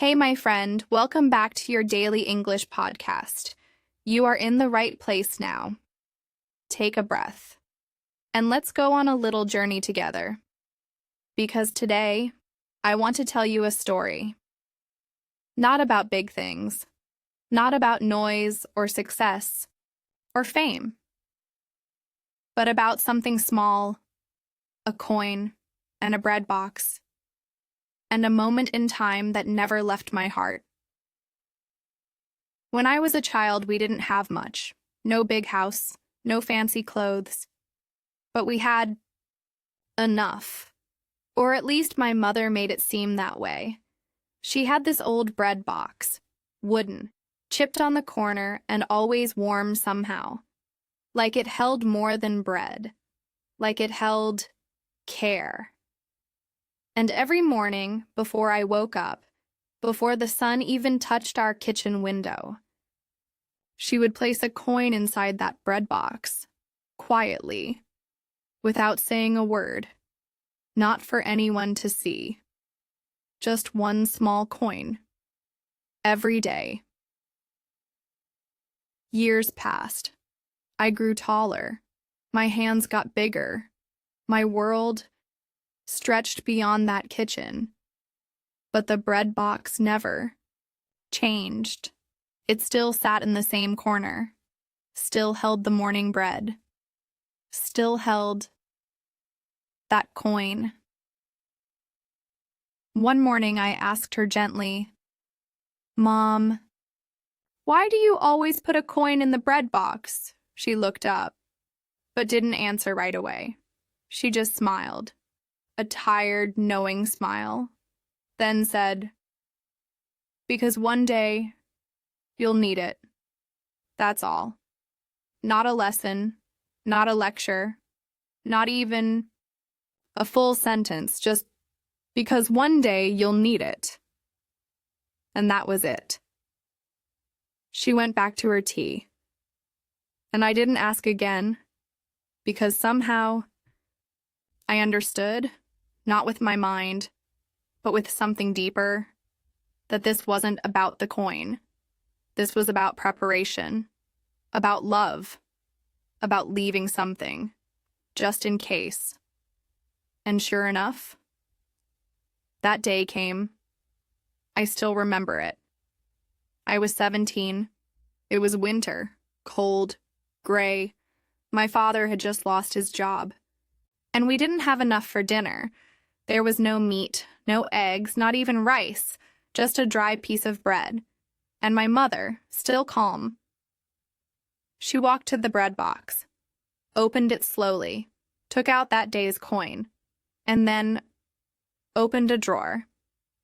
Hey, my friend, welcome back to your daily English podcast. You are in the right place now. Take a breath, and let's go on a little journey together. Because today, I want to tell you a story. Not about big things, not about noise or success or fame, but about something small, a coin and a bread box, and a moment in time that never left my heart. When I was a child, we didn't have much. No big house, no fancy clothes. But we had enough. Or at least my mother made it seem that way. She had this old bread box, wooden, chipped on the corner and always warm somehow. Like it held more than bread. Like it held care. And every morning, before I woke up, before the sun even touched our kitchen window, she would place a coin inside that bread box, quietly, without saying a word, not for anyone to see. Just one small coin, every day. Years passed. I grew taller. My hands got bigger. My world stretched beyond that kitchen. But the bread box never changed. It still sat in the same corner, still held the morning bread, still held that coin. One morning I asked her gently, "Mom, why do you always put a coin in the bread box?" She looked up, but didn't answer right away. She just smiled. A tired, knowing smile, then said, "Because one day, you'll need it. That's all. Not a lesson, not a lecture, not even a full sentence, just because one day you'll need it." And that was it. She went back to her tea. And I didn't ask again, because somehow I understood, not with my mind, but with something deeper, that this wasn't about the coin. This was about preparation, about love, about leaving something, just in case. And sure enough, that day came. I still remember it. I was 17. It was winter, cold, gray. My father had just lost his job. And we didn't have enough for dinner. There was no meat, no eggs, not even rice, just a dry piece of bread. And my mother, still calm, she walked to the bread box, opened it slowly, took out that day's coin, and then opened a drawer.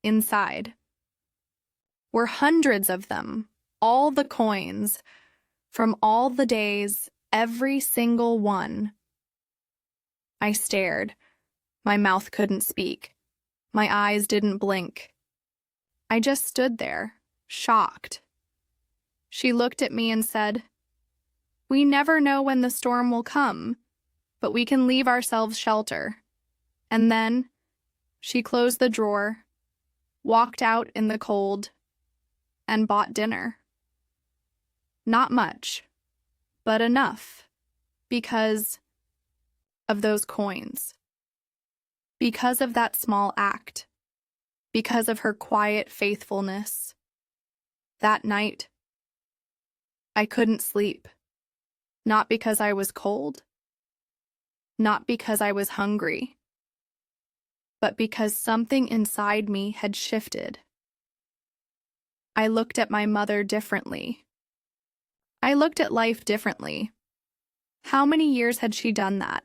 Inside were hundreds of them, all the coins, from all the days, every single one. I stared. My mouth couldn't speak. My eyes didn't blink. I just stood there, shocked. She looked at me and said, "We never know when the storm will come, but we can leave ourselves shelter." And then she closed the drawer, walked out in the cold, and bought dinner. Not much, but enough, because of those coins. Because of that small act. Because of her quiet faithfulness. That night, I couldn't sleep. Not because I was cold. Not because I was hungry. But because something inside me had shifted. I looked at my mother differently. I looked at life differently. How many years had she done that?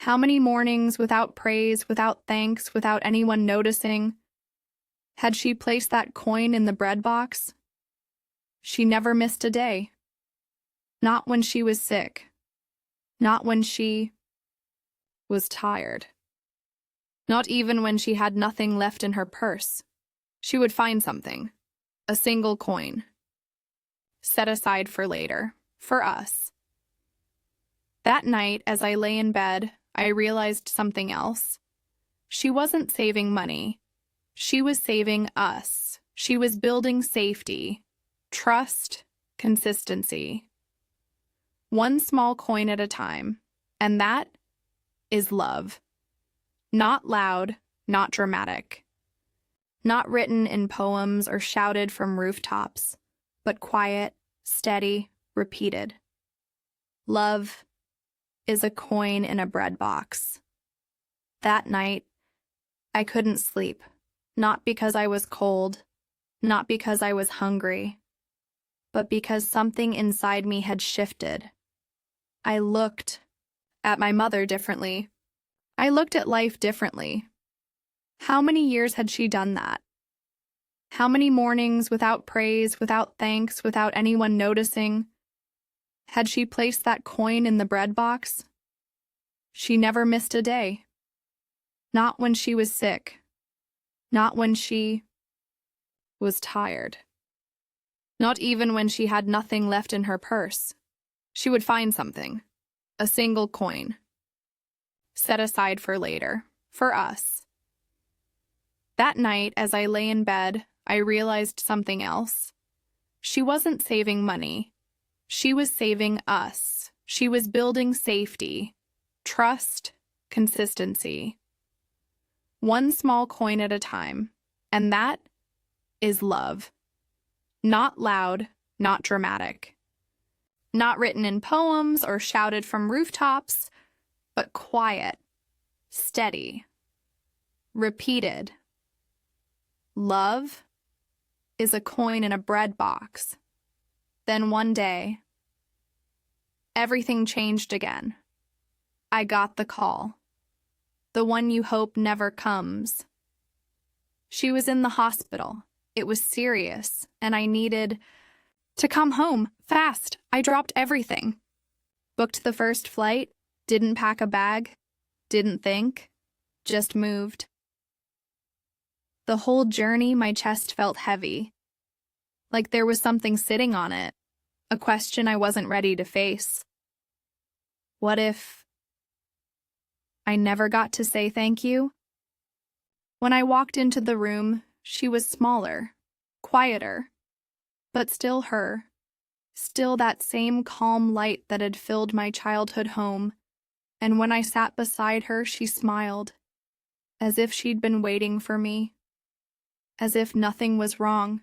How many mornings without praise, without thanks, without anyone noticing? Had she placed that coin in the bread box? She never missed a day. Not when she was sick. Not when she was tired. Not even when she had nothing left in her purse. She would find something. A single coin. Set aside for later. For us. That night, as I lay in bed, I realized something else. She wasn't saving money. She was saving us. She was building safety, trust, consistency. One small coin at a time. And that is love. Not loud, not dramatic. Not written in poems or shouted from rooftops, but quiet, steady, repeated. Love is a coin in a bread box. That night, I couldn't sleep, not because I was cold, not because I was hungry, but because something inside me had shifted. I looked at my mother differently. I looked at life differently. How many years had she done that? How many mornings without praise, without thanks, without anyone noticing? Had she placed that coin in the bread box? She never missed a day. Not when she was sick. Not when she was tired. Not even when she had nothing left in her purse. She would find something. A single coin. Set aside for later. For us. That night, as I lay in bed, I realized something else. She wasn't saving money. She was saving us. She was building safety, trust, consistency. One small coin at a time. And that is love. Not loud, not dramatic. Not written in poems or shouted from rooftops, but quiet, steady, repeated. Love is a coin in a bread box. Then one day, everything changed again. I got the call. The one you hope never comes. She was in the hospital. It was serious, and I needed to come home fast. I dropped everything. Booked the first flight, didn't pack a bag, didn't think, just moved. The whole journey, my chest felt heavy, like there was something sitting on it, a question I wasn't ready to face. What if I never got to say thank you? When I walked into the room, she was smaller, quieter, but still her. Still that same calm light that had filled my childhood home. And when I sat beside her, she smiled, as if she'd been waiting for me, as if nothing was wrong.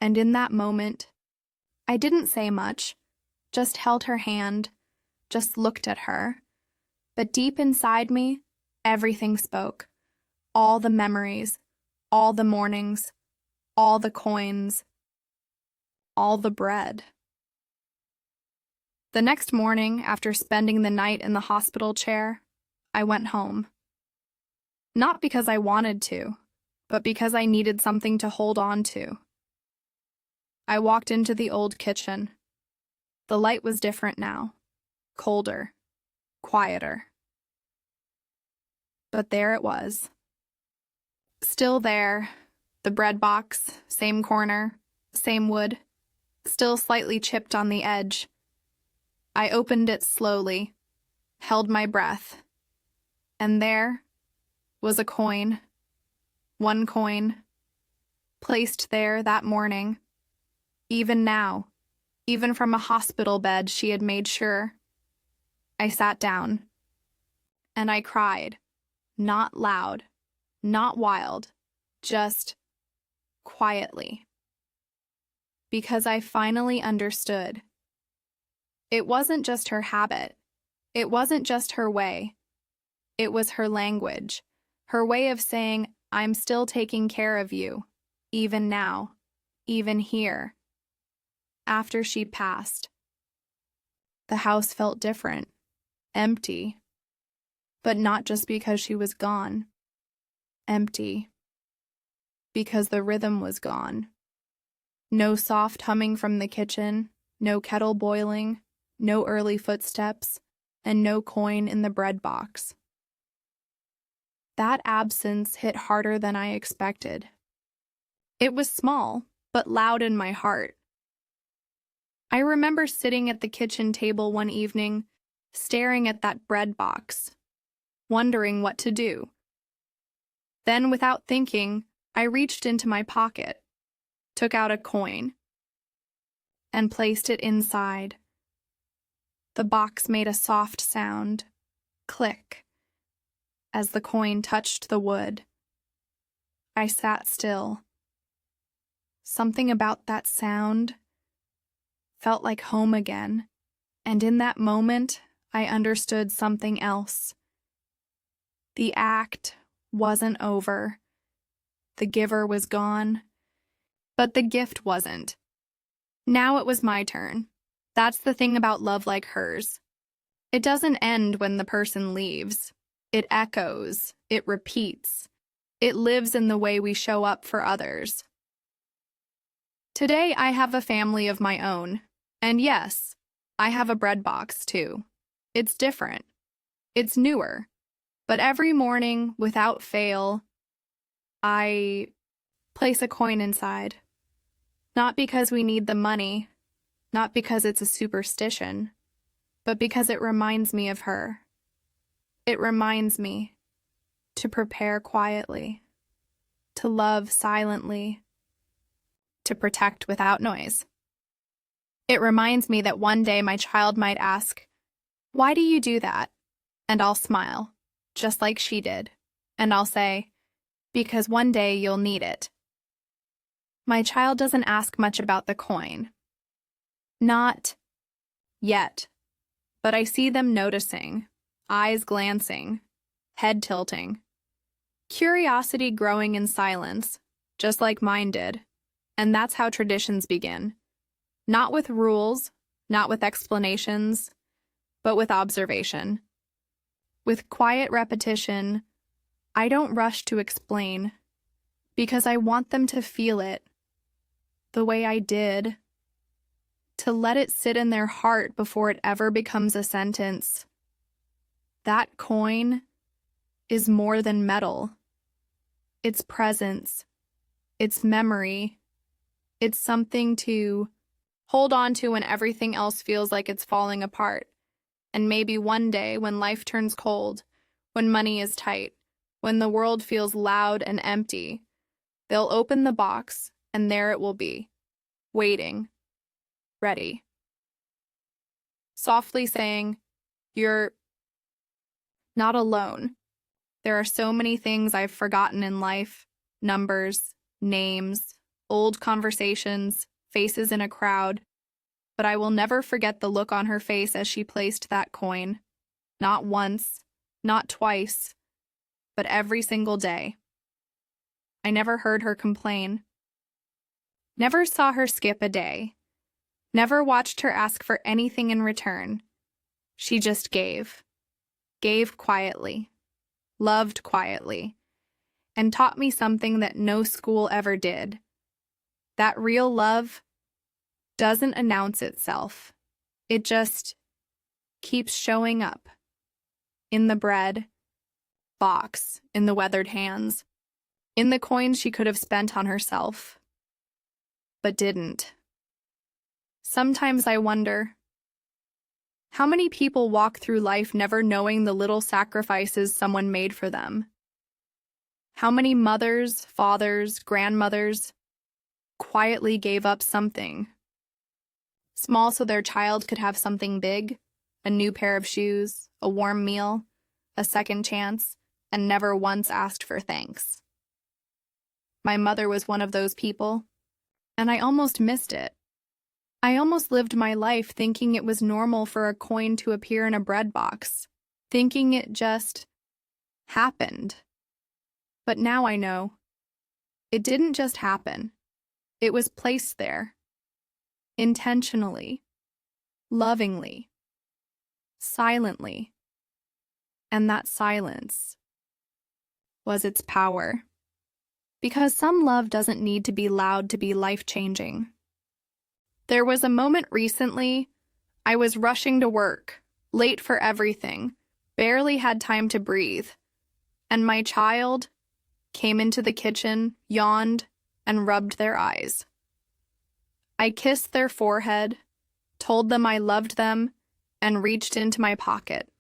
And in that moment, I didn't say much, just held her hand, just looked at her. But deep inside me, everything spoke. All the memories, all the mornings, all the coins, all the bread. The next morning, after spending the night in the hospital chair, I went home. Not because I wanted to, but because I needed something to hold on to. I walked into the old kitchen. The light was different now, colder, quieter. But there it was. Still there, the bread box, same corner, same wood, still slightly chipped on the edge. I opened it slowly, held my breath, and there was a coin, one coin, placed there that morning. Even now, even from a hospital bed, she had made sure. I sat down, and I cried, not loud, not wild, just quietly. Because I finally understood. It wasn't just her habit. It wasn't just her way. It was her language, her way of saying, I'm still taking care of you, even now, even here. After she passed, the house felt different, empty, but not just because she was gone. Empty, because the rhythm was gone. No soft humming from the kitchen, no kettle boiling, no early footsteps, and no coin in the bread box. That absence hit harder than I expected. It was small, but loud in my heart. I remember sitting at the kitchen table one evening, staring at that bread box, wondering what to do. Then, without thinking, I reached into my pocket, took out a coin, and placed it inside. The box made a soft sound, click, as the coin touched the wood. I sat still. Something about that sound felt like home again, and in that moment, I understood something else. The act wasn't over. The giver was gone, but the gift wasn't. Now it was my turn. That's the thing about love like hers. It doesn't end when the person leaves. It echoes, it repeats, it lives in the way we show up for others. Today I have a family of my own, and yes, I have a bread box too. It's different. It's newer. But every morning, without fail, I place a coin inside. Not because we need the money, not because it's a superstition, but because it reminds me of her. It reminds me to prepare quietly, to love silently, to protect without noise. It reminds me that one day my child might ask, "Why do you do that?" And I'll smile, just like she did, and I'll say, "Because one day you'll need it." My child doesn't ask much about the coin. Not yet, but I see them noticing, eyes glancing, head tilting. Curiosity growing in silence, just like mine did, and that's how traditions begin. Not with rules, not with explanations, but with observation. With quiet repetition, I don't rush to explain, because I want them to feel it, the way I did, to let it sit in their heart before it ever becomes a sentence. That coin is more than metal. It's presence. It's memory. It's something to hold on to when everything else feels like it's falling apart. And maybe one day, when life turns cold, when money is tight, when the world feels loud and empty, they'll open the box, and there it will be, waiting, ready. Softly saying, "You're not alone. There are so many things I've forgotten in life, numbers, names, old conversations, faces in a crowd, but I will never forget the look on her face as she placed that coin. Not once, not twice, but every single day. I never heard her complain. Never saw her skip a day. Never watched her ask for anything in return. She just gave. Gave quietly. Loved quietly. And taught me something that no school ever did. That real love doesn't announce itself. It just keeps showing up. In the bread box, in the weathered hands, in the coins she could have spent on herself, but didn't. Sometimes I wonder, how many people walk through life never knowing the little sacrifices someone made for them? How many mothers, fathers, grandmothers quietly gave up something small so their child could have something big, a new pair of shoes, a warm meal, a second chance, and never once asked for thanks. My mother was one of those people, and I almost missed it. I almost lived my life thinking it was normal for a coin to appear in a bread box, thinking it just happened. But now I know. It didn't just happen. It was placed there. Intentionally. Lovingly. Silently. And that silence was its power. Because some love doesn't need to be loud to be life-changing. There was a moment recently, I was rushing to work, late for everything, barely had time to breathe, and my child came into the kitchen, yawned, and rubbed their eyes. I kissed their forehead, told them I loved them, and reached into my pocket.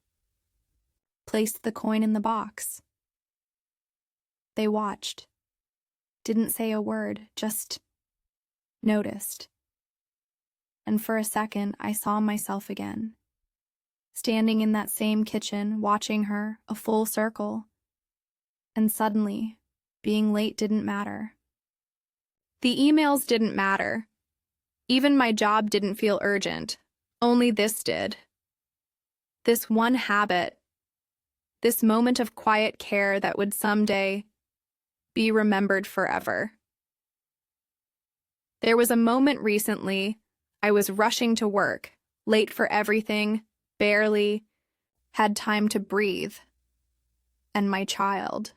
Placed the coin in the box. They watched. Didn't say a word, just noticed. And for a second, I saw myself again, standing in that same kitchen, watching her, a full circle. And suddenly, being late didn't matter. The emails didn't matter. Even my job didn't feel urgent. Only this did. This one habit, this moment of quiet care that would someday be remembered forever. There was a moment recently I was rushing to work, late for everything, barely had time to breathe. And my child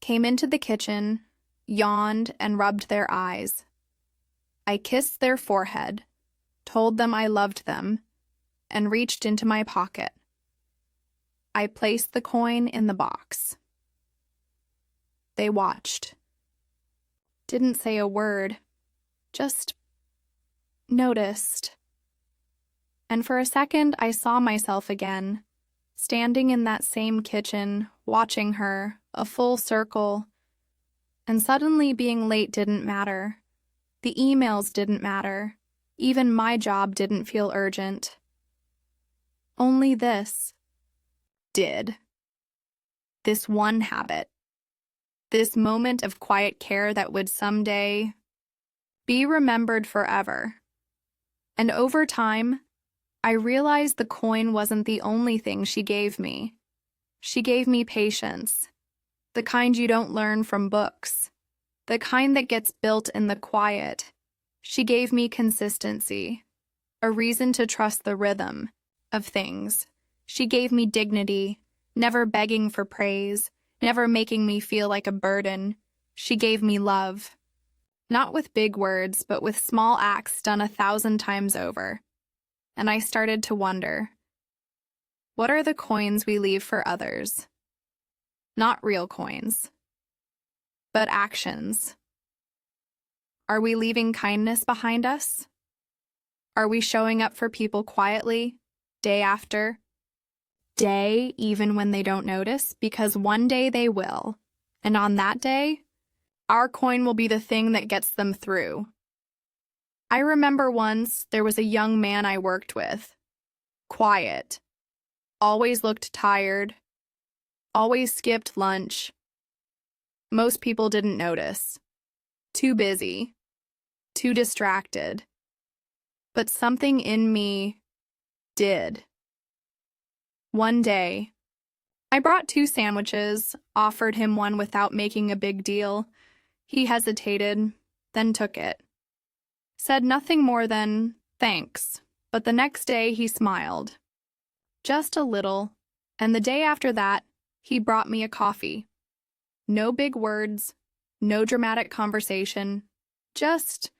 came into the kitchen, yawned, and rubbed their eyes. I kissed their forehead, told them I loved them, and reached into my pocket. I placed the coin in the box. They watched. Didn't say a word, just noticed. And for a second, I saw myself again, standing in that same kitchen, watching her, a full circle. And suddenly being late didn't matter. The emails didn't matter. Even my job didn't feel urgent. Only this did. This one habit. This moment of quiet care that would someday be remembered forever. And over time, I realized the coin wasn't the only thing she gave me. She gave me patience, the kind you don't learn from books, the kind that gets built in the quiet. She gave me consistency, a reason to trust the rhythm of things. She gave me dignity, never begging for praise, never making me feel like a burden. She gave me love, not with big words, but with small acts done 1,000 times over. And I started to wonder, what are the coins we leave for others? Not real coins, but actions. Are we leaving kindness behind us? Are we showing up for people quietly, day after day, even when they don't notice? Because one day they will, and on that day, our coin will be the thing that gets them through. I remember once there was a young man I worked with, quiet, always looked tired, always skipped lunch. Most people didn't notice. Too busy, too distracted. But something in me did. One day, I brought 2 sandwiches, offered him one without making a big deal. He hesitated, then took it. Said nothing more than, thanks, but the next day he smiled. Just a little, and the day after that, he brought me a coffee. No big words, no dramatic conversation, just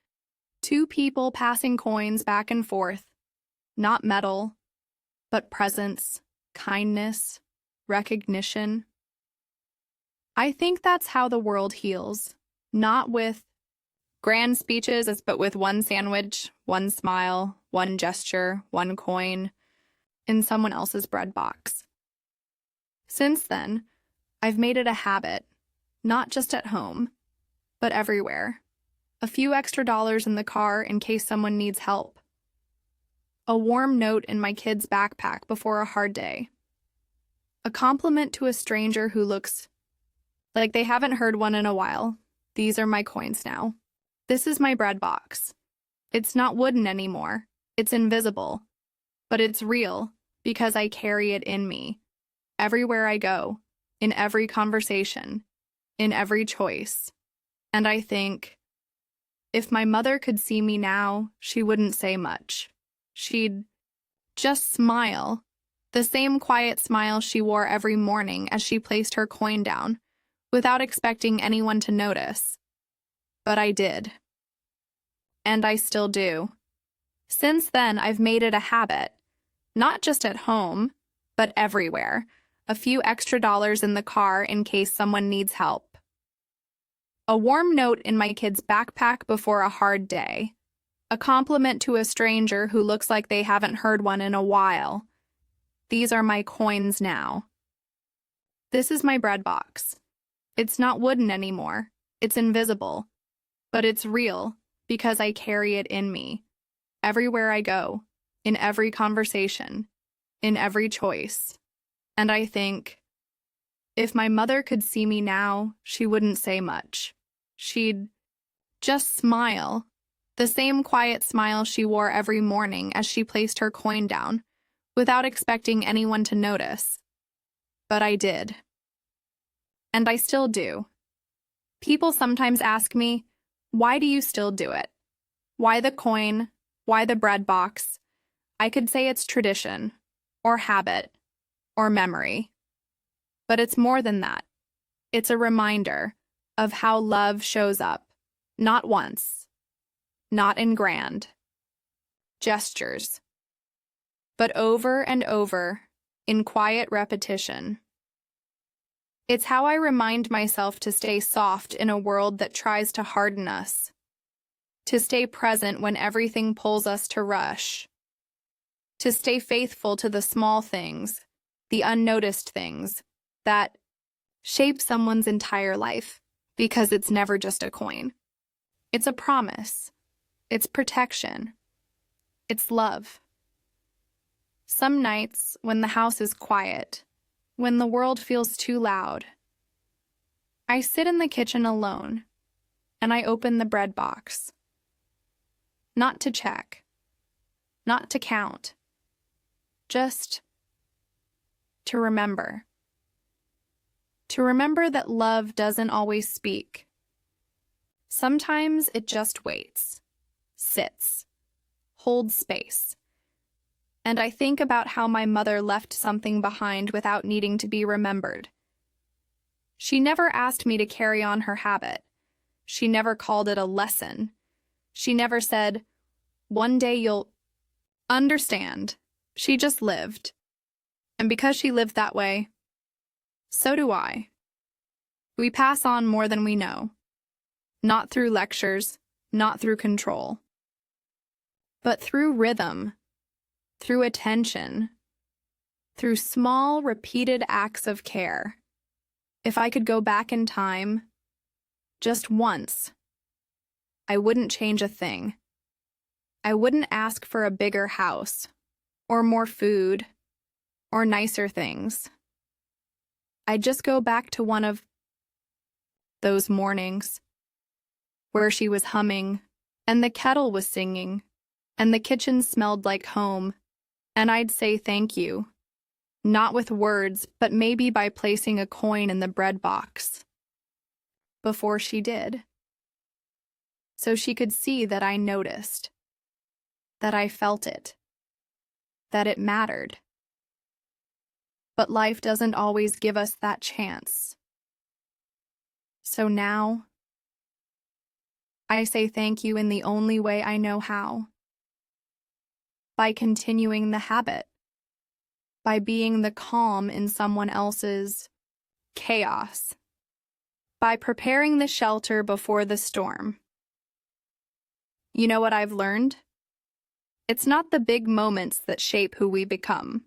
2 people passing coins back and forth. Not metal, but presence, kindness, recognition. I think that's how the world heals, not with grand speeches, but with one sandwich, one smile, one gesture, one coin in someone else's bread box. Since then, I've made it a habit, not just at home, but everywhere. A few extra dollars in the car in case someone needs help. A warm note in my kid's backpack before a hard day. A compliment to a stranger who looks like they haven't heard one in a while. These are my coins now. This is my bread box. It's not wooden anymore. It's invisible. But it's real because I carry it in me. Everywhere I go, in every conversation, in every choice. And I think, if my mother could see me now, she wouldn't say much. She'd just smile, the same quiet smile she wore every morning as she placed her coin down, without expecting anyone to notice. But I did. And I still do. Since then, I've made it a habit, not just at home, but everywhere. A few extra dollars in the car in case someone needs help. A warm note in my kid's backpack before a hard day. A compliment to a stranger who looks like they haven't heard one in a while. These are my coins now. This is my bread box. It's not wooden anymore. It's invisible. But it's real because I carry it in me. Everywhere I go, in every conversation, in every choice. And I think, if my mother could see me now, she wouldn't say much. She'd just smile, the same quiet smile she wore every morning as she placed her coin down, without expecting anyone to notice. But I did. And I still do. People sometimes ask me, why do you still do it? Why the coin? Why the bread box? I could say it's tradition, or habit, or memory. But it's more than that. It's a reminder of how love shows up, not once, not in grand gestures, but over and over in quiet repetition. It's how I remind myself to stay soft in a world that tries to harden us, to stay present when everything pulls us to rush, to stay faithful to the small things, the unnoticed things that shape someone's entire life, because it's never just a coin. It's a promise. It's protection. It's love. Some nights, when the house is quiet, when the world feels too loud, I sit in the kitchen alone, and I open the bread box. Not to check, not to count, just to remember. To remember that love doesn't always speak. Sometimes it just waits, sits, holds space. And I think about how my mother left something behind without needing to be remembered. She never asked me to carry on her habit. She never called it a lesson. She never said, one day you'll understand. She just lived. And because she lived that way, so do I. We pass on more than we know. Not through lectures, not through control, but through rhythm, through attention, through small, repeated acts of care. If I could go back in time, just once, I wouldn't change a thing. I wouldn't ask for a bigger house, or more food, or nicer things. I'd just go back to one of those mornings where she was humming, and the kettle was singing, and the kitchen smelled like home, and I'd say thank you, not with words, but maybe by placing a coin in the bread box before she did, so she could see that I noticed, that I felt it, that it mattered. But life doesn't always give us that chance. So now, I say thank you in the only way I know how. By continuing the habit. By being the calm in someone else's chaos. By preparing the shelter before the storm. You know what I've learned? It's not the big moments that shape who we become.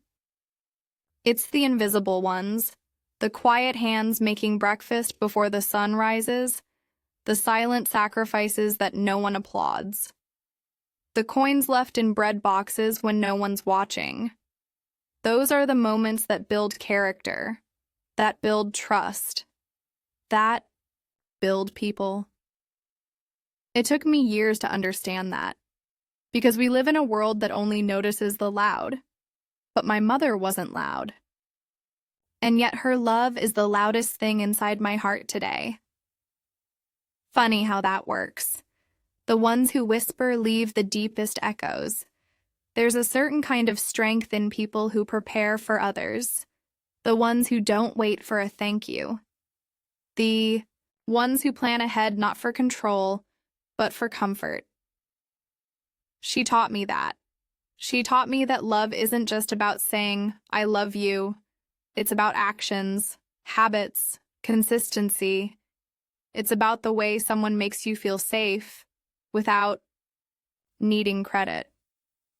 It's the invisible ones, the quiet hands making breakfast before the sun rises, the silent sacrifices that no one applauds, the coins left in bread boxes when no one's watching. Those are the moments that build character, that build trust, that build people. It took me years to understand that, because we live in a world that only notices the loud. But my mother wasn't loud. And yet her love is the loudest thing inside my heart today. Funny how that works. The ones who whisper leave the deepest echoes. There's a certain kind of strength in people who prepare for others. The ones who don't wait for a thank you. The ones who plan ahead not for control, but for comfort. She taught me that. She taught me that love isn't just about saying, I love you. It's about actions, habits, consistency. It's about the way someone makes you feel safe without needing credit.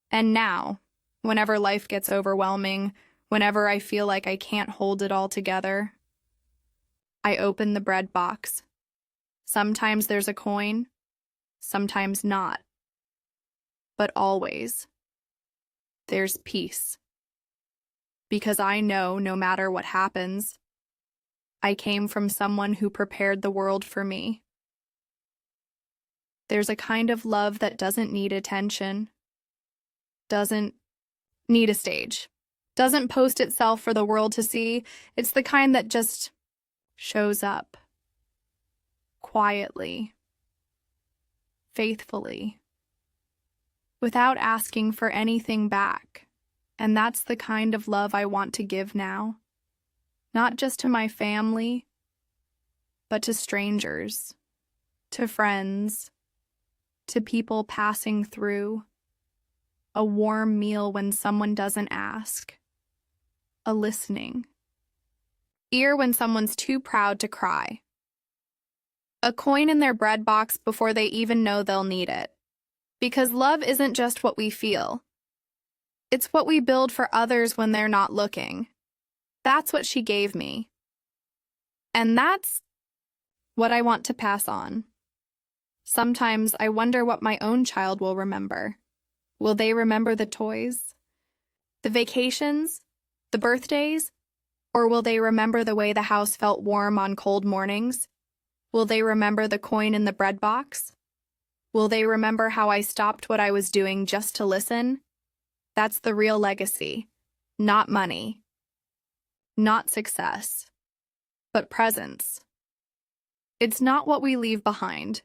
And now, whenever life gets overwhelming, whenever I feel like I can't hold it all together, I open the bread box. Sometimes there's a coin, sometimes not. But always, there's peace. Because I know no matter what happens, I came from someone who prepared the world for me. There's a kind of love that doesn't need attention, doesn't need a stage, doesn't post itself for the world to see. It's the kind that just shows up quietly, faithfully, without asking for anything back. And that's the kind of love I want to give now. Not just to my family, but to strangers, to friends, to people passing through. A warm meal when someone doesn't ask. A listening ear when someone's too proud to cry. A coin in their bread box before they even know they'll need it. Because love isn't just what we feel. It's what we build for others when they're not looking. That's what she gave me. And that's what I want to pass on. Sometimes I wonder what my own child will remember. Will they remember the toys, the vacations, the birthdays? Or will they remember the way the house felt warm on cold mornings? Will they remember the coin in the bread box? Will they remember how I stopped what I was doing just to listen? That's the real legacy. Not money. Not success. But presence. It's not what we leave behind.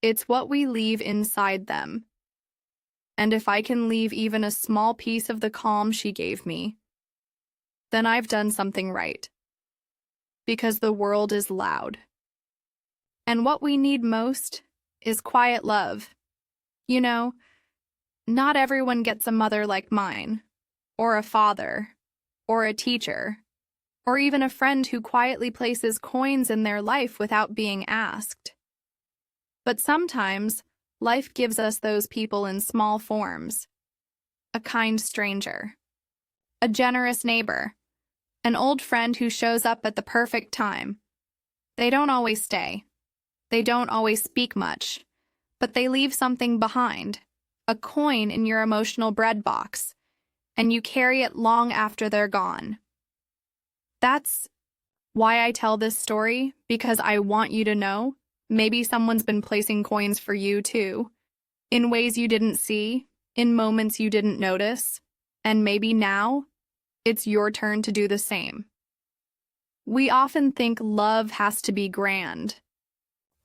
It's what we leave inside them. And if I can leave even a small piece of the calm she gave me, then I've done something right. Because the world is loud. And what we need most is quiet love. You know, not everyone gets a mother like mine, or a father, or a teacher, or even a friend who quietly places coins in their life without being asked. But sometimes, life gives us those people in small forms. A kind stranger, a generous neighbor, an old friend who shows up at the perfect time. They don't always stay. They don't always speak much, but they leave something behind, a coin in your emotional bread box, and you carry it long after they're gone. That's why I tell this story, because I want you to know maybe someone's been placing coins for you too, in ways you didn't see, in moments you didn't notice, and maybe now it's your turn to do the same. We often think love has to be grand,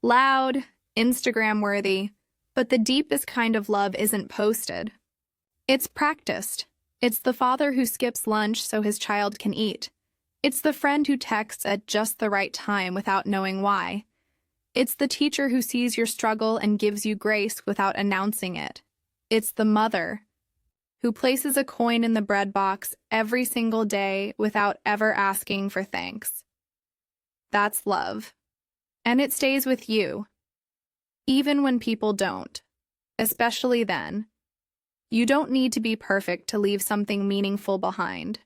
loud, Instagram-worthy, but the deepest kind of love isn't posted. It's practiced. It's the father who skips lunch so his child can eat. It's the friend who texts at just the right time without knowing why. It's the teacher who sees your struggle and gives you grace without announcing it. It's the mother who places a coin in the bread box every single day without ever asking for thanks. That's love. And it stays with you, even when people don't, especially then. You don't need to be perfect to leave something meaningful behind.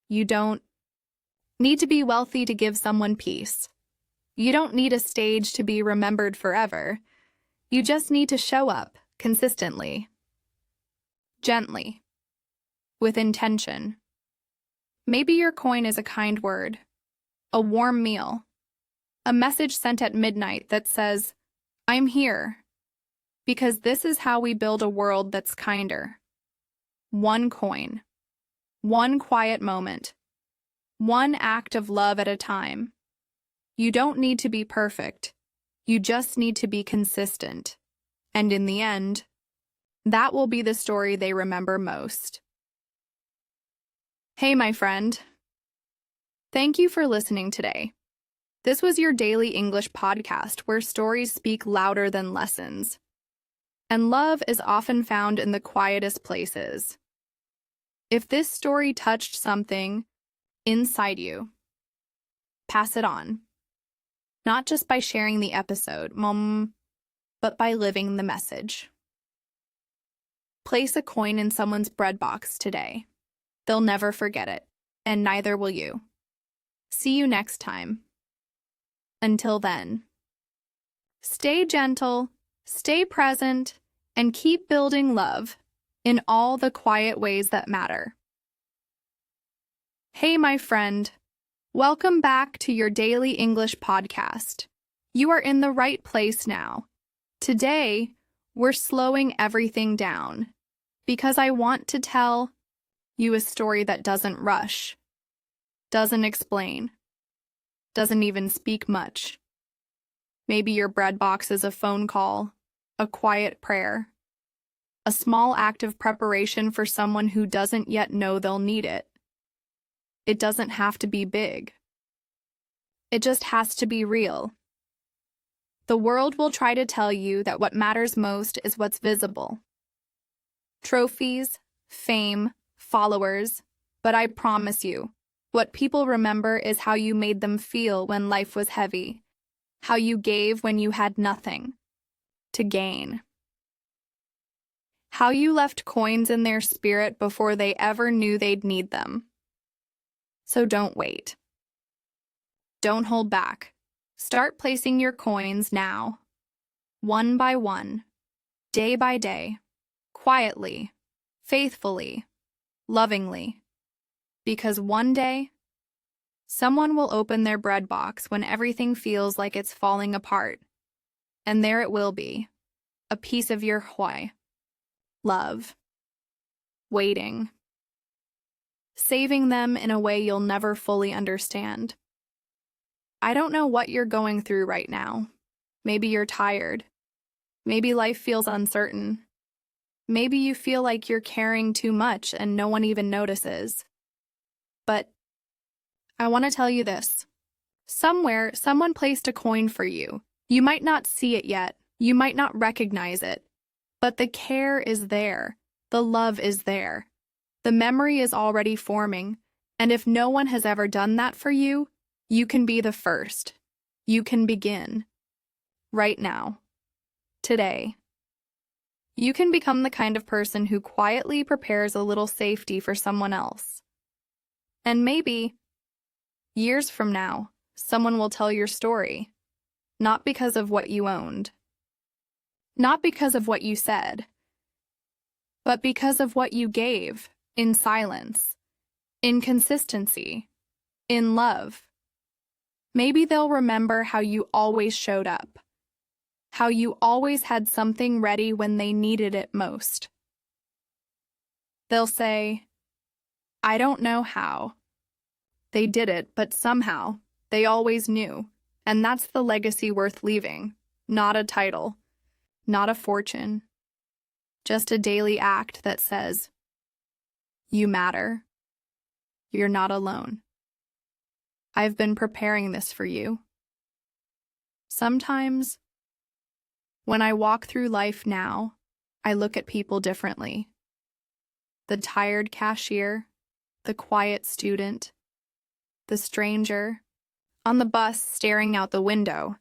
You don't need to be wealthy to give someone peace. You don't need a stage to be remembered forever. You just need to show up consistently. Gently, with intention. Maybe your coin is a kind word, a warm meal, a message sent at midnight that says, "I'm here," because this is how we build a world that's kinder. One coin, one quiet moment, one act of love at a time. You don't need to be perfect. You just need to be consistent. And in the end, that will be the story they remember most. Hey, my friend. Thank you for listening today. This was your daily English podcast where stories speak louder than lessons. And love is often found in the quietest places. If this story touched something inside you, pass it on. Not just by sharing the episode, but by living the message. Place a coin in someone's bread box today. They'll never forget it, and neither will you. See you next time. Until then, stay gentle, stay present, and keep building love in all the quiet ways that matter. Hey, my friend. Welcome back to your daily English podcast. You are in the right place now. Today, we're slowing everything down because I want to tell you a story that doesn't rush, doesn't explain, doesn't even speak much. Maybe your bread box is a phone call, a quiet prayer, a small act of preparation for someone who doesn't yet know they'll need it. It doesn't have to be big. It just has to be real. The world will try to tell you that what matters most is what's visible. Trophies, fame, followers, but I promise you, what people remember is how you made them feel when life was heavy, how you gave when you had nothing to gain, how you left coins in their spirit before they ever knew they'd need them. So don't wait. Don't hold back. Start placing your coins now, one by one, day by day, quietly, faithfully, lovingly. Because one day, someone will open their bread box when everything feels like it's falling apart. And there it will be, a piece of your love, waiting, saving them in a way you'll never fully understand. I don't know what you're going through right now. Maybe you're tired. Maybe life feels uncertain. Maybe you feel like you're carrying too much and no one even notices. But I want to tell you this. Somewhere, someone placed a coin for you. You might not see it yet. You might not recognize it. But the care is there. The love is there. The memory is already forming, and if no one has ever done that for you, you can be the first. You can begin. Right now. Today. You can become the kind of person who quietly prepares a little safety for someone else. And maybe, years from now, someone will tell your story, not because of what you owned, not because of what you said, but because of what you gave. In silence, in consistency, in love. Maybe they'll remember how you always showed up, how you always had something ready when they needed it most. They'll say, I don't know how. They did it, but somehow, they always knew, and that's the legacy worth leaving, not a title, not a fortune, just a daily act that says, you matter. You're not alone. I've been preparing this for you. Sometimes, when I walk through life now, I look at people differently. The tired cashier, the quiet student, the stranger, on the bus staring out the window,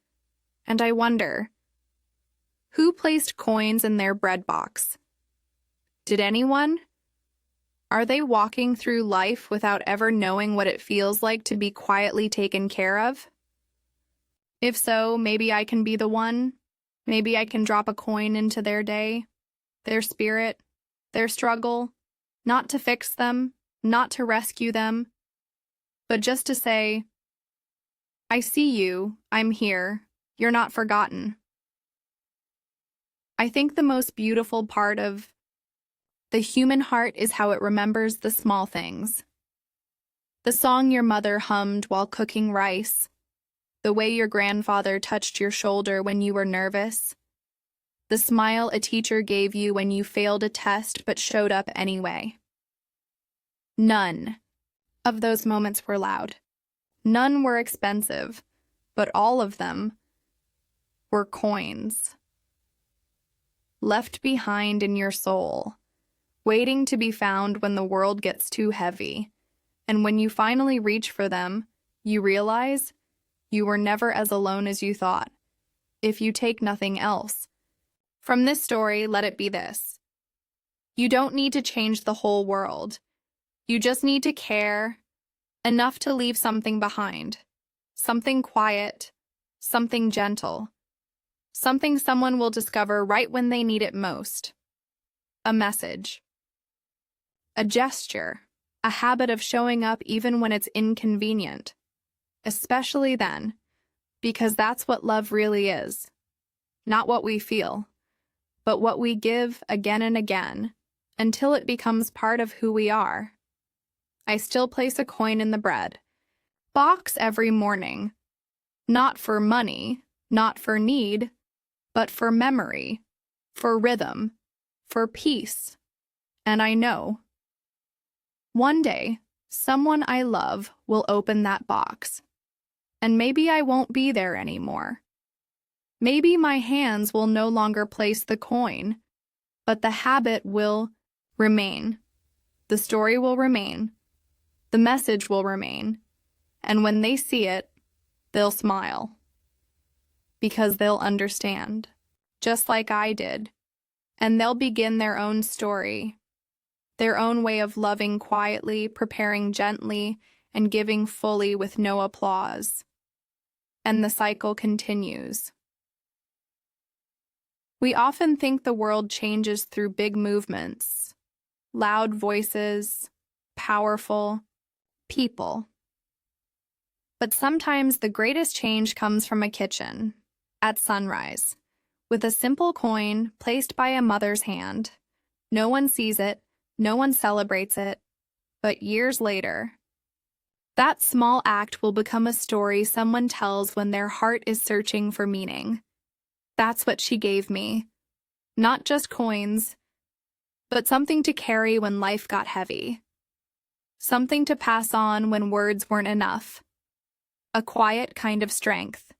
and I wonder, who placed coins in their bread box? Did anyone? Are they walking through life without ever knowing what it feels like to be quietly taken care of? If so, maybe I can be the one. Maybe I can drop a coin into their day, their spirit, their struggle, not to fix them, not to rescue them, but just to say, I see you, I'm here, you're not forgotten. I think the most beautiful part of the human heart is how it remembers the small things. The song your mother hummed while cooking rice, the way your grandfather touched your shoulder when you were nervous, the smile a teacher gave you when you failed a test but showed up anyway. None of those moments were loud. None were expensive, but all of them were coins. Left behind in your soul, waiting to be found when the world gets too heavy. And when you finally reach for them, you realize you were never as alone as you thought, if you take nothing else. From this story, let it be this. You don't need to change the whole world. You just need to care enough to leave something behind. Something quiet, something gentle, something someone will discover right when they need it most. A message, a gesture, a habit of showing up even when it's inconvenient, especially then, because that's what love really is. Not what we feel, but what we give again and again until it becomes part of who we are. I still place a coin in the bread box every morning, not for money, not for need, but for memory, for rhythm, for peace. And I know one day someone I love will open that box, and maybe I won't be there anymore. Maybe my hands will no longer place the coin, but the habit will remain. The story will remain. The message will remain. And when they see it, they'll smile. Because they'll understand, just like I did. And they'll begin their own story, their own way of loving quietly, preparing gently, and giving fully with no applause. And the cycle continues. We often think the world changes through big movements, loud voices, powerful people. But sometimes the greatest change comes from a kitchen, at sunrise, with a simple coin placed by a mother's hand. No one sees it, no one celebrates it, but years later, that small act will become a story someone tells when their heart is searching for meaning. That's what she gave me. Not just coins, but something to carry when life got heavy. Something to pass on when words weren't enough. A quiet kind of strength.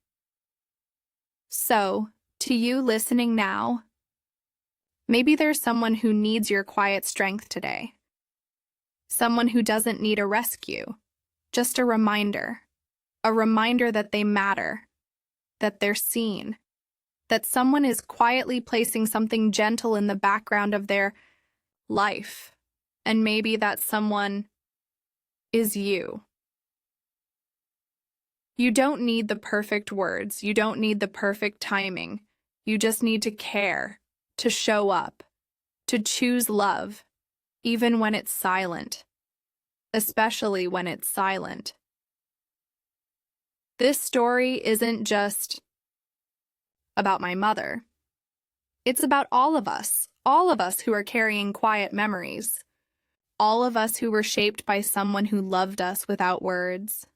So, to you listening now, maybe there's someone who needs your quiet strength today. Someone who doesn't need a rescue, just a reminder that they matter, that they're seen, that someone is quietly placing something gentle in the background of their life, and maybe that someone is you. You don't need the perfect words. You don't need the perfect timing. You just need to care, to show up, to choose love, even when it's silent, especially when it's silent. This story isn't just about my mother. It's about all of us who are carrying quiet memories, all of us who were shaped by someone who loved us without words.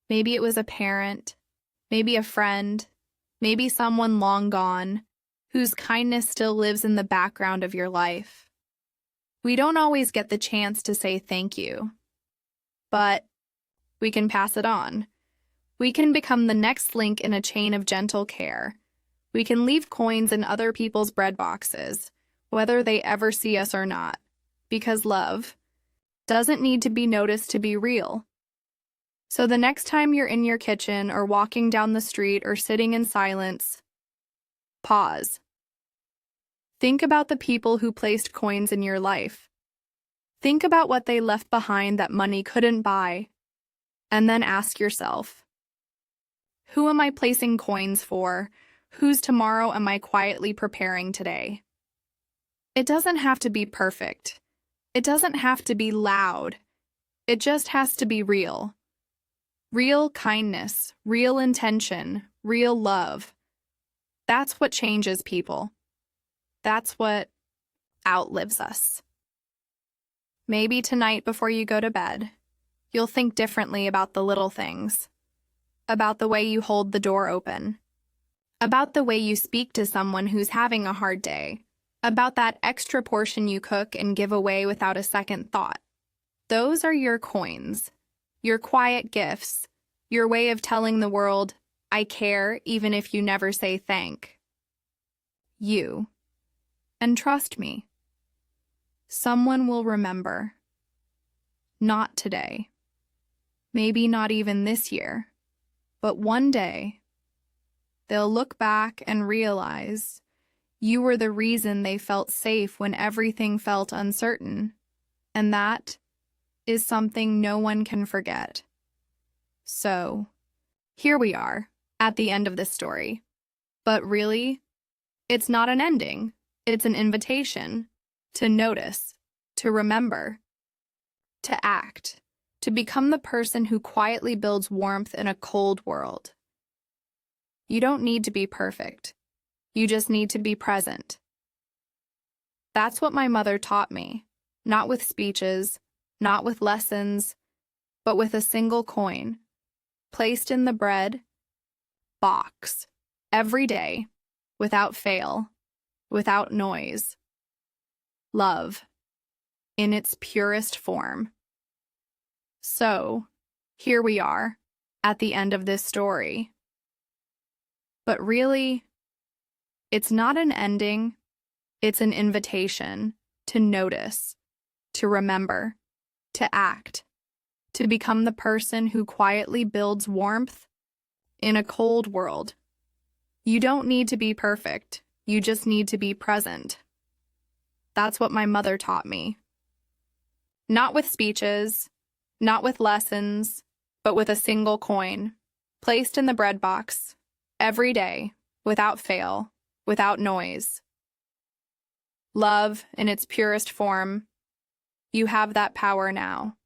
Maybe it was a parent, maybe a friend, maybe someone long gone, whose kindness still lives in the background of your life. We don't always get the chance to say thank you, but we can pass it on. We can become the next link in a chain of gentle care. We can leave coins in other people's bread boxes, whether they ever see us or not, because love doesn't need to be noticed to be real. So the next time you're in your kitchen or walking down the street or sitting in silence, pause. Think about the people who placed coins in your life. Think about what they left behind that money couldn't buy. And then ask yourself, who am I placing coins for? Whose tomorrow am I quietly preparing today? It doesn't have to be perfect. It doesn't have to be loud. It just has to be real. Real kindness, real intention, real love. That's what changes people. That's what outlives us. Maybe tonight before you go to bed, you'll think differently about the little things, about the way you hold the door open, about the way you speak to someone who's having a hard day, about that extra portion you cook and give away without a second thought. Those are your coins. Your quiet gifts, your way of telling the world, I care even if you never say thank you. And trust me, someone will remember. Not today. Maybe not even this year. But one day, they'll look back and realize you were the reason they felt safe when everything felt uncertain. And that is something no one can forget. So, here we are, at the end of this story. But really, it's not an ending. It's an invitation to notice, to remember, to act, to become the person who quietly builds warmth in a cold world. You don't need to be perfect. You just need to be present. That's what my mother taught me, not with speeches, not with lessons, but with a single coin, placed in the bread box, every day, without fail, without noise. Love, in its purest form. So, here we are, at the end of this story. But really, it's not an ending, it's an invitation to notice, to remember, to act, to become the person who quietly builds warmth in a cold world. You don't need to be perfect, you just need to be present. That's what my mother taught me. Not with speeches, not with lessons, but with a single coin, placed in the bread box, every day, without fail, without noise. Love, in its purest form, you have that power now.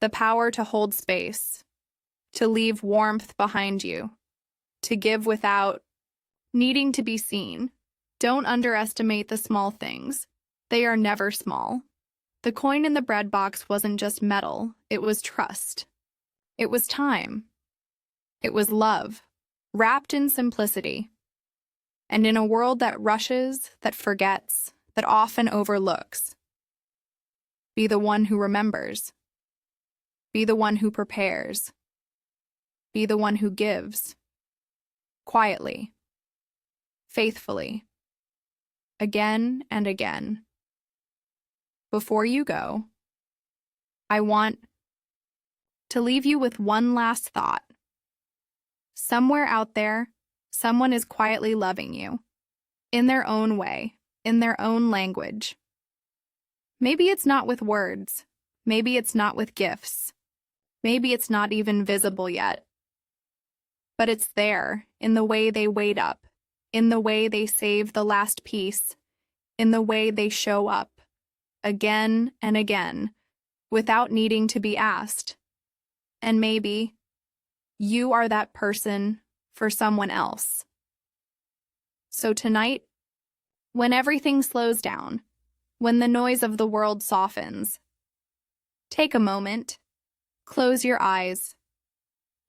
The power to hold space, to leave warmth behind you, to give without needing to be seen. Don't underestimate the small things. They are never small. The coin in the bread box wasn't just metal, it was trust. It was time. It was love, wrapped in simplicity. And in a world that rushes, that forgets, that often overlooks, be the one who remembers. Be the one who prepares. Be the one who gives. Quietly. Faithfully. Again and again. Before you go, I want to leave you with one last thought. Somewhere out there, someone is quietly loving you, in their own way, in their own language. Maybe it's not with words, maybe it's not with gifts, maybe it's not even visible yet. But it's there, in the way they wait up, in the way they save the last piece, in the way they show up, again and again, without needing to be asked. And maybe you are that person for someone else. So tonight, when everything slows down, when the noise of the world softens, take a moment, close your eyes,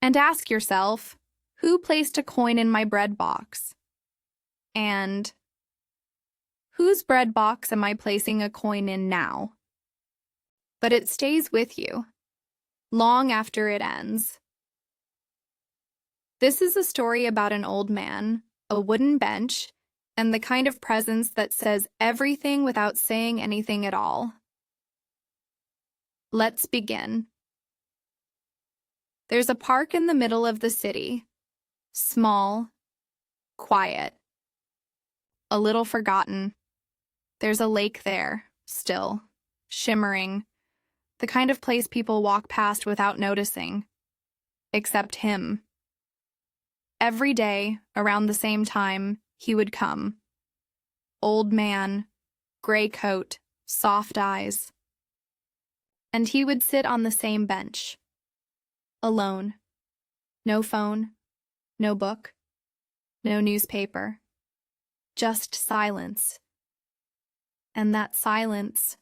and ask yourself, who placed a coin in my bread box? And whose bread box am I placing a coin in now? But it stays with you, long after it ends. This is a story about an old man, a wooden bench, and the kind of presence that says everything without saying anything at all. Let's begin. There's a park in the middle of the city. Small, quiet, a little forgotten. There's a lake there, still, shimmering, the kind of place people walk past without noticing. Except him. Every day, around the same time, he would come. Old man, gray coat, soft eyes. And he would sit on the same bench. Alone. No phone, no book, no newspaper. Just silence. And that silence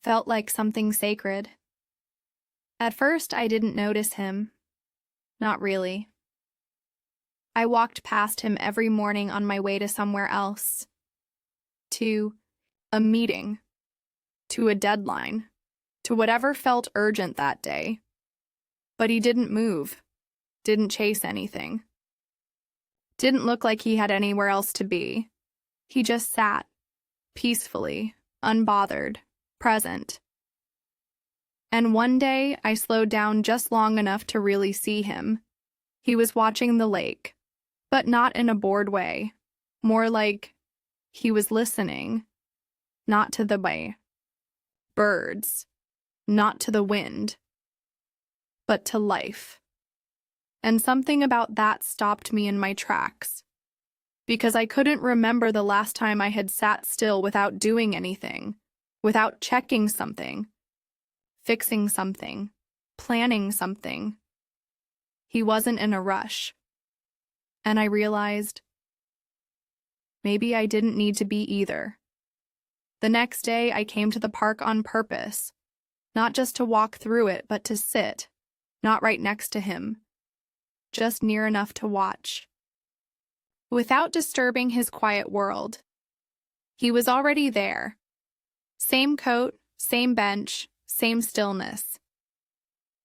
felt like something sacred. At first, I didn't notice him. Not really. I walked past him every morning on my way to somewhere else. To a meeting. To a deadline. To whatever felt urgent that day. But he didn't move. Didn't chase anything. Didn't look like he had anywhere else to be. He just sat, peacefully, unbothered, present. And one day, I slowed down just long enough to really see him. He was watching the lake, but not in a bored way. More like he was listening, not to the birds, not to the wind, but to life. And something about that stopped me in my tracks, because I couldn't remember the last time I had sat still without doing anything, without checking something, fixing something, planning something. He wasn't in a rush. And I realized maybe I didn't need to be either. The next day, I came to the park on purpose, not just to walk through it, but to sit, not right next to him, just near enough to watch. Without disturbing his quiet world. He was already there. Same coat, same bench, same stillness.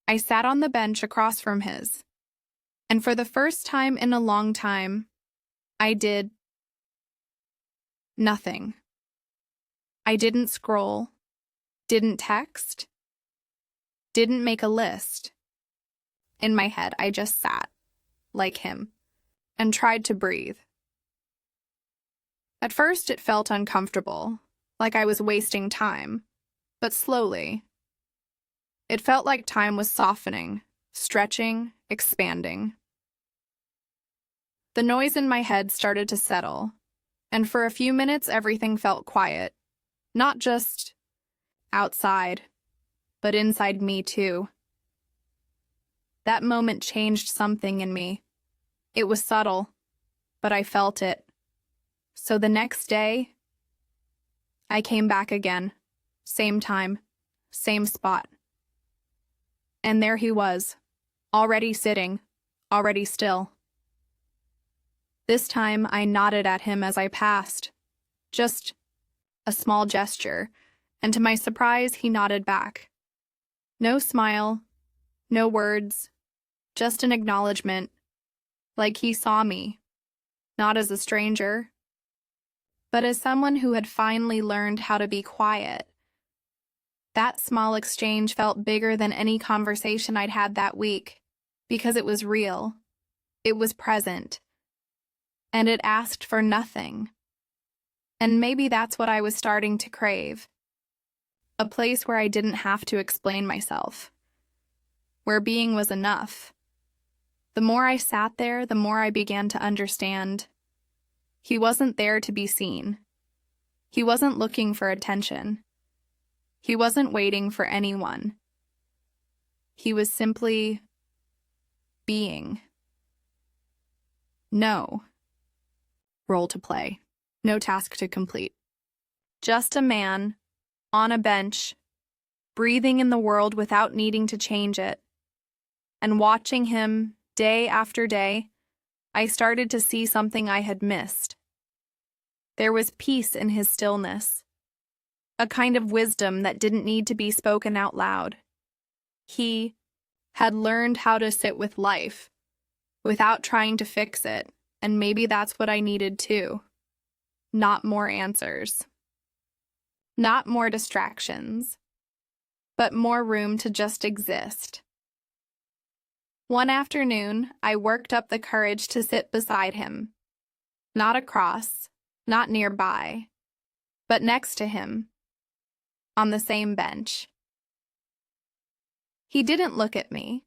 I sat on the bench across from his, and for the first time in a long time, I did nothing. I didn't scroll, didn't text, didn't make a list. In my head, I just sat, like him, and tried to breathe. At first, it felt uncomfortable, like I was wasting time, but slowly. It felt like time was softening, stretching, expanding. The noise in my head started to settle, and for a few minutes everything felt quiet, not just outside, but inside me too. That moment changed something in me. It was subtle, but I felt it. So the next day, I came back again, same time, same spot. And there he was, already sitting, already still. This time I nodded at him as I passed, just a small gesture, and to my surprise he nodded back. No smile, no words, just an acknowledgement, like he saw me, not as a stranger, but as someone who had finally learned how to be quiet. That small exchange felt bigger than any conversation I'd had that week, because it was real, it was present, and it asked for nothing. And maybe that's what I was starting to crave. A place where I didn't have to explain myself, where being was enough. The more I sat there, the more I began to understand. He wasn't there to be seen. He wasn't looking for attention. He wasn't waiting for anyone. He was simply being. No role to play, no task to complete. Just a man on a bench, breathing in the world without needing to change it. And watching him day after day, I started to see something I had missed. There was peace in his stillness, a kind of wisdom that didn't need to be spoken out loud. He had learned how to sit with life without trying to fix it, and maybe that's what I needed too. Not more answers. Not more distractions, but more room to just exist. One afternoon, I worked up the courage to sit beside him. Not across, not nearby, but next to him, on the same bench. He didn't look at me,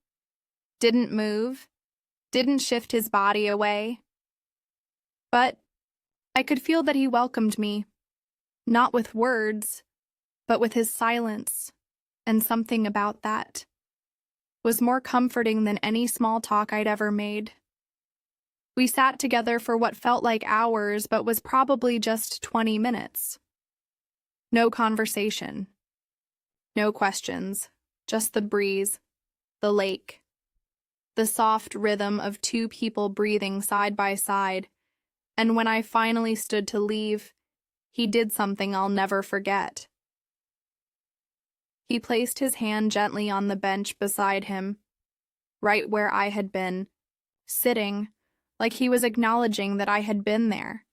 didn't move, didn't shift his body away. But I could feel that he welcomed me, not with words, but with his silence, and something about that was more comforting than any small talk I'd ever made. We sat together for what felt like hours, but was probably just 20 minutes. No conversation, no questions, just the breeze, the lake, the soft rhythm of two people breathing side by side. And when I finally stood to leave, he did something I'll never forget. He placed his hand gently on the bench beside him, right where I had been, sitting, like he was acknowledging that I had been there,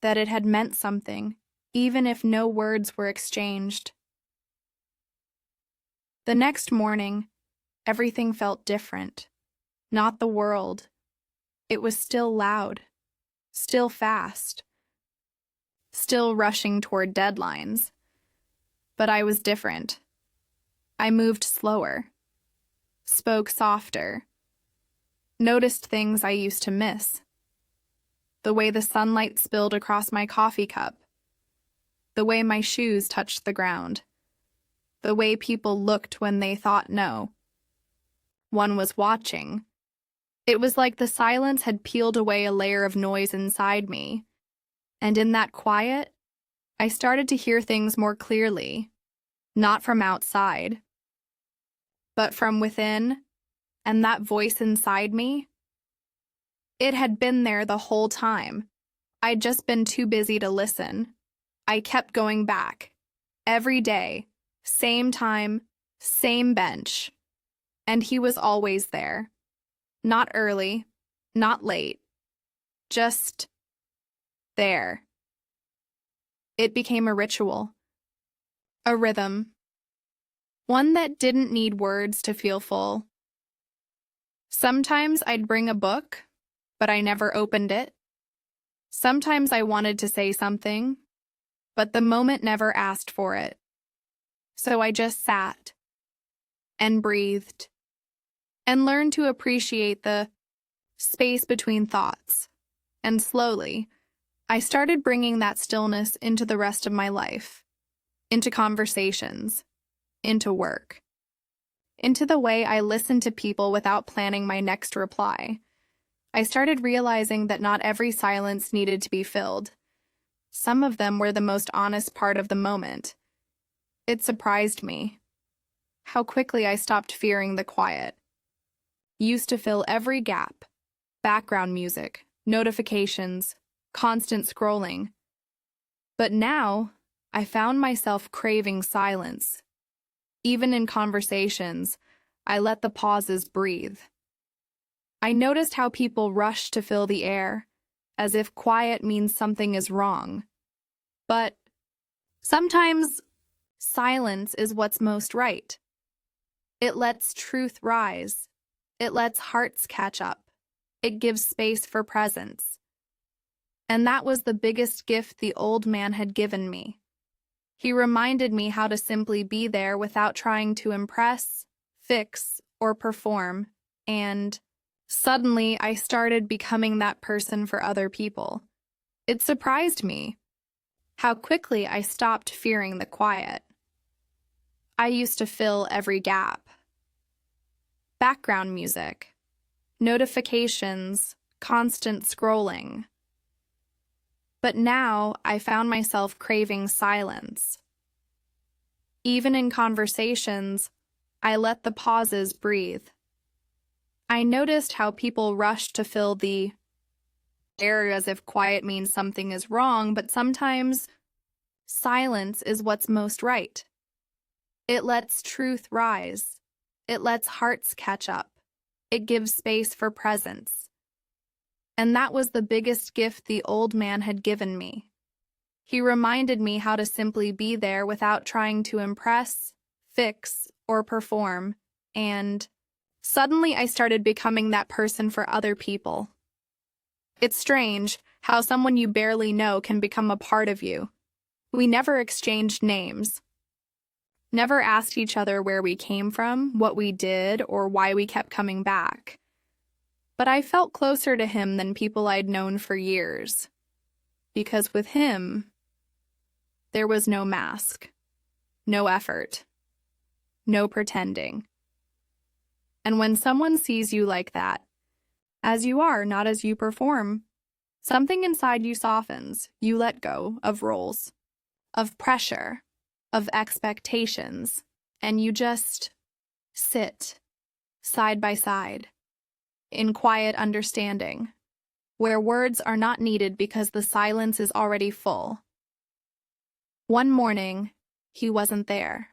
that it had meant something, even if no words were exchanged. The next morning, everything felt different. Not the world. It was still loud, still fast, still rushing toward deadlines. But I was different. I moved slower, spoke softer. Noticed things I used to miss. The way the sunlight spilled across my coffee cup. The way my shoes touched the ground. The way people looked when they thought no one was watching. It was like the silence had peeled away a layer of noise inside me. And in that quiet, I started to hear things more clearly, not from outside, but from within, and that voice inside me, it had been there the whole time. I'd just been too busy to listen. I kept going back. Every day, same time, same bench. And he was always there. Not early, not late. Just there. It became a ritual. A rhythm. One that didn't need words to feel full. Sometimes I'd bring a book, but I never opened it. Sometimes I wanted to say something, but the moment never asked for it. So I just sat and breathed and learned to appreciate the space between thoughts. And slowly, I started bringing that stillness into the rest of my life, into conversations, into work, into the way I listened to people without planning my next reply. I started realizing that not every silence needed to be filled. Some of them were the most honest part of the moment. It surprised me how quickly I stopped fearing the quiet. Used to fill every gap. Background music, notifications, constant scrolling. But now, I found myself craving silence. Even in conversations, I let the pauses breathe. I noticed how people rush to fill the air, as if quiet means something is wrong. But sometimes silence is what's most right. It lets truth rise. It lets hearts catch up. It gives space for presence. And that was the biggest gift the old man had given me. He reminded me how to simply be there without trying to impress, fix, or perform, and suddenly, I started becoming that person for other people. It surprised me how quickly I stopped fearing the quiet. I used to fill every gap. Background music, notifications, constant scrolling. But now I found myself craving silence. Even in conversations, I let the pauses breathe. I noticed how people rush to fill the air as if quiet means something is wrong, but sometimes silence is what's most right. It lets truth rise. It lets hearts catch up. It gives space for presence. And that was the biggest gift the old man had given me. He reminded me how to simply be there without trying to impress, fix, or perform, and suddenly I started becoming that person for other people. It's strange how someone you barely know can become a part of you. We never exchanged names, never asked each other where we came from, what we did, or why we kept coming back. But I felt closer to him than people I'd known for years. Because with him, there was no mask, no effort, no pretending. And when someone sees you like that, as you are, not as you perform, something inside you softens. You let go of roles, of pressure, of expectations, and you just sit side by side in quiet understanding, where words are not needed because the silence is already full. One morning, he wasn't there.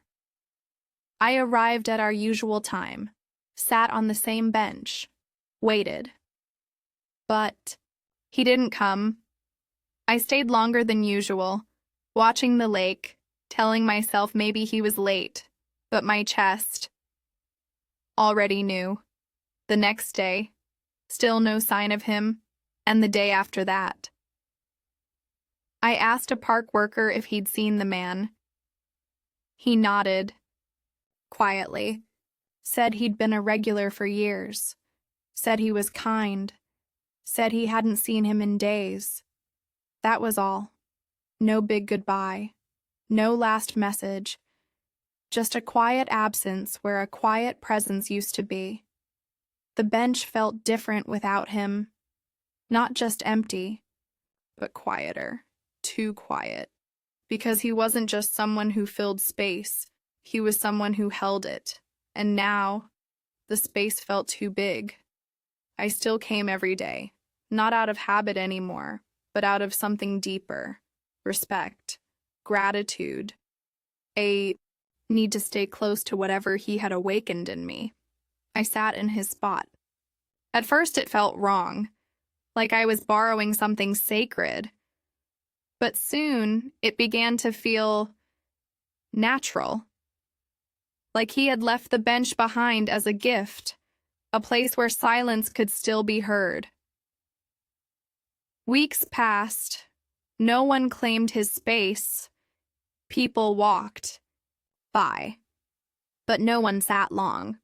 I arrived at our usual time, sat on the same bench, waited. But he didn't come. I stayed longer than usual, watching the lake, telling myself maybe he was late, but my chest already knew. The next day, still no sign of him, and the day after that. I asked a park worker if he'd seen the man. He nodded quietly, said he'd been a regular for years. said he was kind, said he hadn't seen him in days. That was all. No big goodbye, no last message, just a quiet absence where a quiet presence used to be. The bench felt different without him, not just empty, but quieter, too quiet, because he wasn't just someone who filled space, he was someone who held it, and now the space felt too big. I still came every day, not out of habit anymore, but out of something deeper, respect, gratitude, a need to stay close to whatever he had awakened in me. I sat in his spot. At first it felt wrong, like I was borrowing something sacred, but soon it began to feel natural, like he had left the bench behind as a gift, a place where silence could still be heard. Weeks passed. No one claimed his space. People walked by, but no one sat long.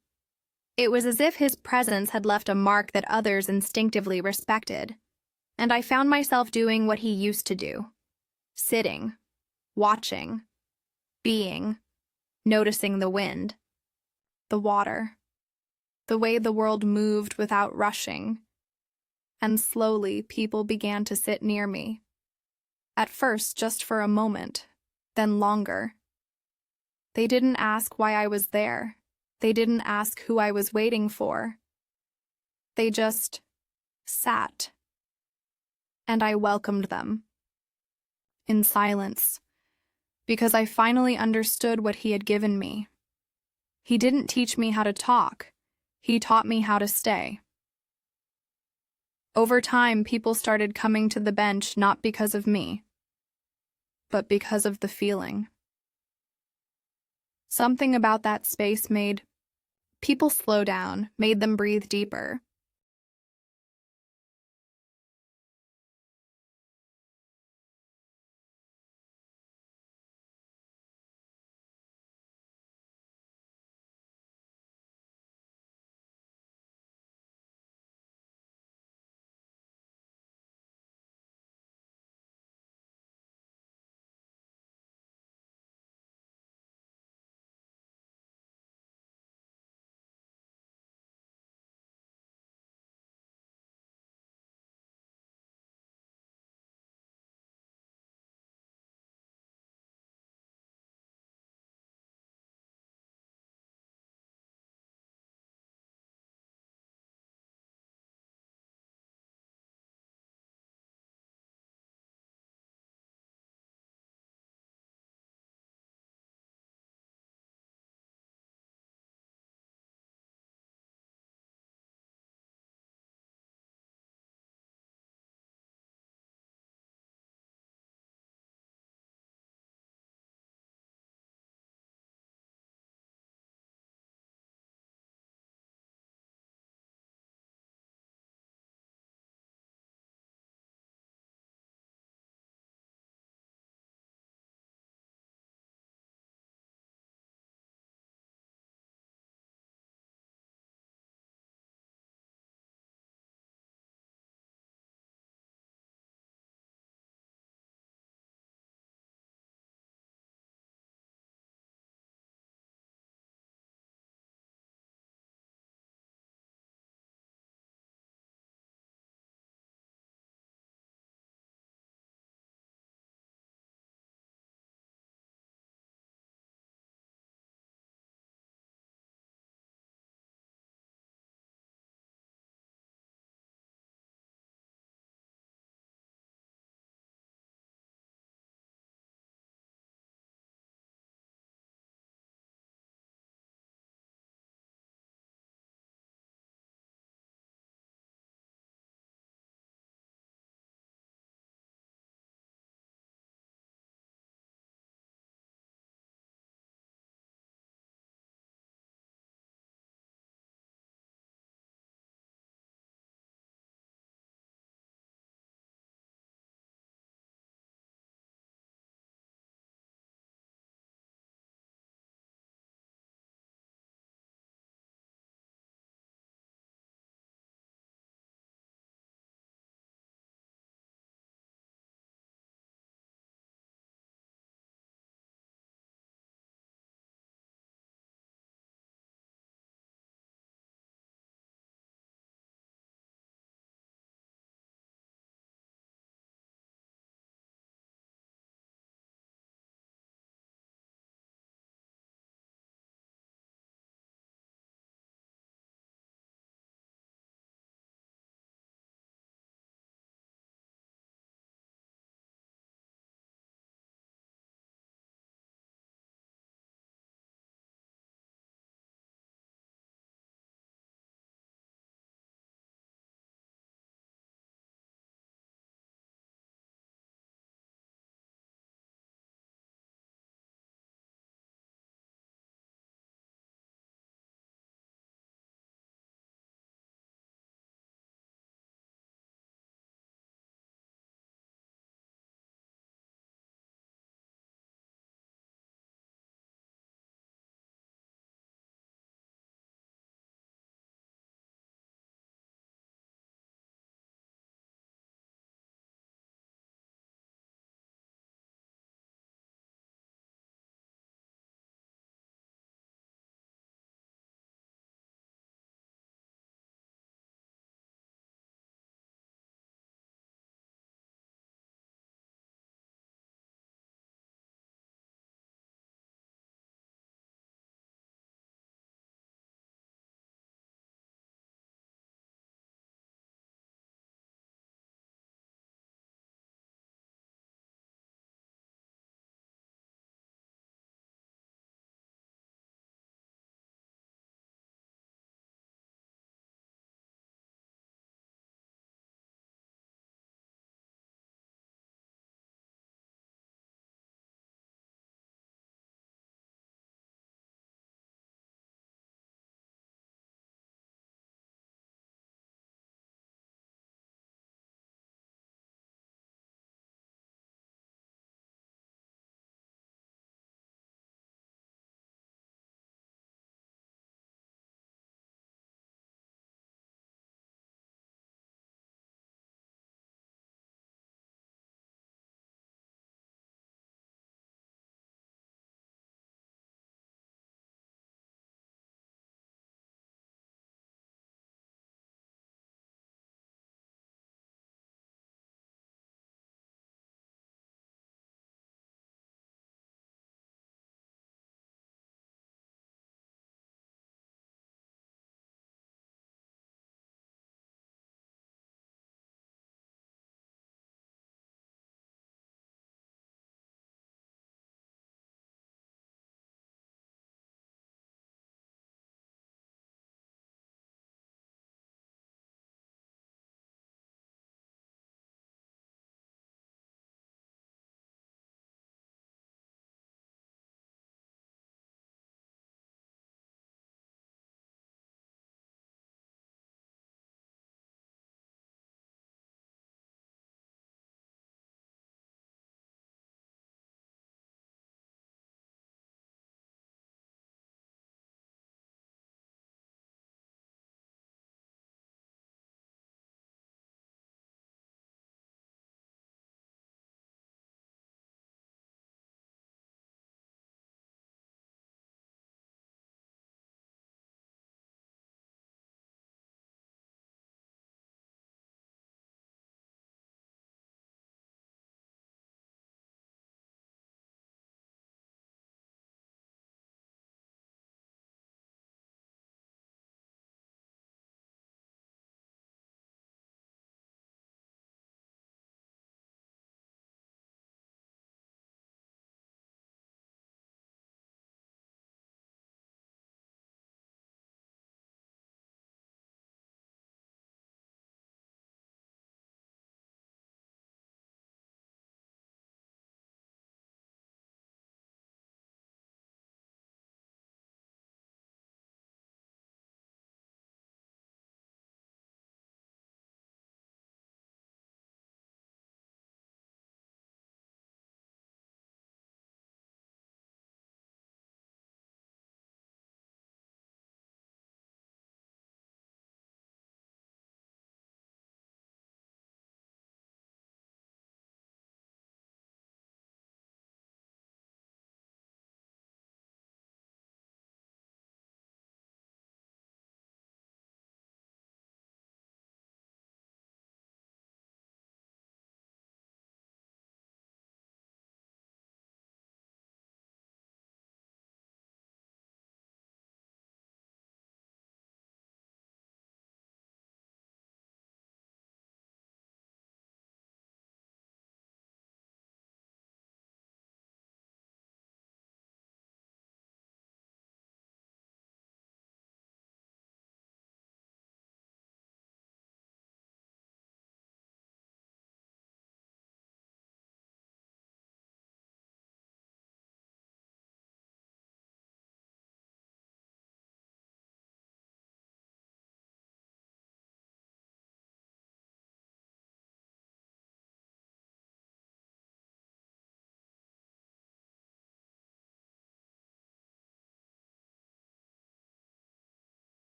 It was as if his presence had left a mark that others instinctively respected, and I found myself doing what he used to do, sitting, watching, being, noticing the wind, the water, the way the world moved without rushing, and slowly people began to sit near me. At first, just for a moment, then longer. They didn't ask why I was there. They didn't ask who I was waiting for. They just sat. And I welcomed them. In silence. Because I finally understood what he had given me. He didn't teach me how to talk. He taught me how to stay. Over time, people started coming to the bench not because of me, but because of the feeling. Something about that space made people slow down, made them breathe deeper.